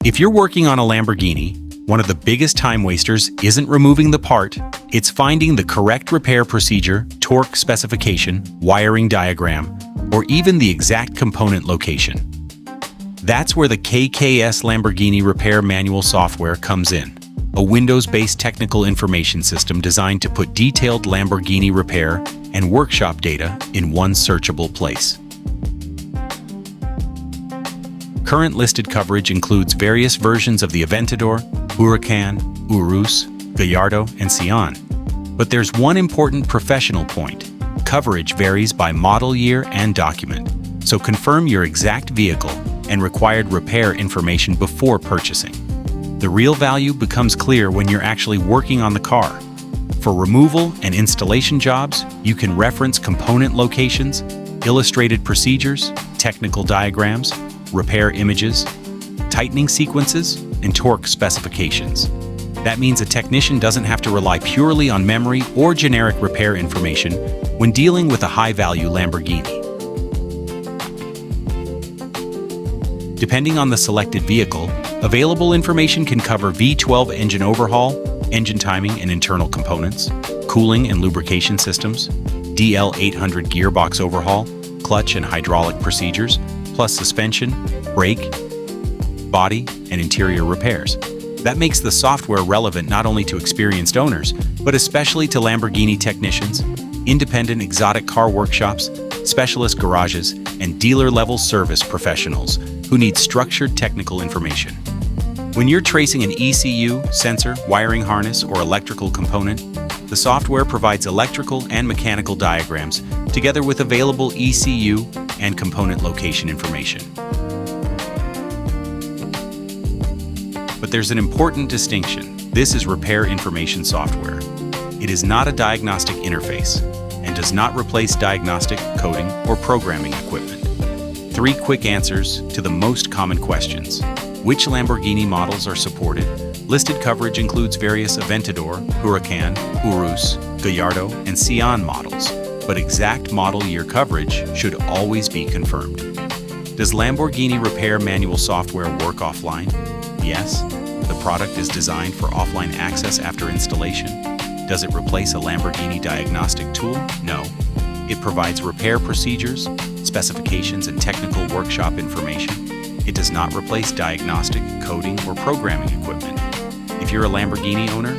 If you're working on a Lamborghini, one of the biggest time wasters isn't removing the part, it's finding the correct repair procedure, torque specification, wiring diagram, or even the exact component location. That's where the KKS Lamborghini Repair Manual software comes in, a Windows-based technical information system designed to put detailed Lamborghini repair and workshop data in one searchable place. Current listed coverage includes various versions of the Aventador, Huracán, Urus, Gallardo, and Sion. But there's one important professional point. Coverage varies by model year and document, so confirm your exact vehicle and required repair information before purchasing. The real value becomes clear when you're actually working on the car. For removal and installation jobs, you can reference component locations, illustrated procedures, technical diagrams, repair images, tightening sequences, and torque specifications. That means a technician doesn't have to rely purely on memory or generic repair information when dealing with a high-value Lamborghini. Depending on the selected vehicle, available information can cover V12 engine overhaul, engine timing and internal components, cooling and lubrication systems, DL800 gearbox overhaul, clutch and hydraulic procedures, plus suspension, brake, body, and interior repairs. That makes the software relevant not only to experienced owners, but especially to Lamborghini technicians, independent exotic car workshops, specialist garages, and dealer-level service professionals who need structured technical information. When you're tracing an ECU, sensor, wiring harness, or electrical component, the software provides electrical and mechanical diagrams together with available ECU and component location information. But there's an important distinction. This is repair information software. It is not a diagnostic interface and does not replace diagnostic, coding, or programming equipment. 3 quick answers to the most common questions. Which Lamborghini models are supported? Listed coverage includes various Aventador, Huracán, Urus, Gallardo, and Sion models, but exact model year coverage should always be confirmed. Does Lamborghini Repair Manual software work offline? Yes. The product is designed for offline access after installation. Does it replace a Lamborghini diagnostic tool? No. It provides repair procedures, specifications, and technical workshop information. It does not replace diagnostic, coding, or programming equipment. If you're a Lamborghini owner,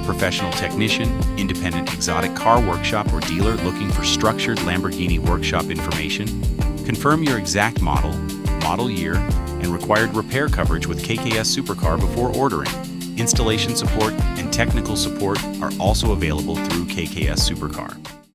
professional technician, independent exotic car workshop, or dealer looking for structured Lamborghini workshop information, confirm your exact model, model year, and required repair coverage with KKS Supercar before ordering. Installation support and technical support are also available through KKS Supercar.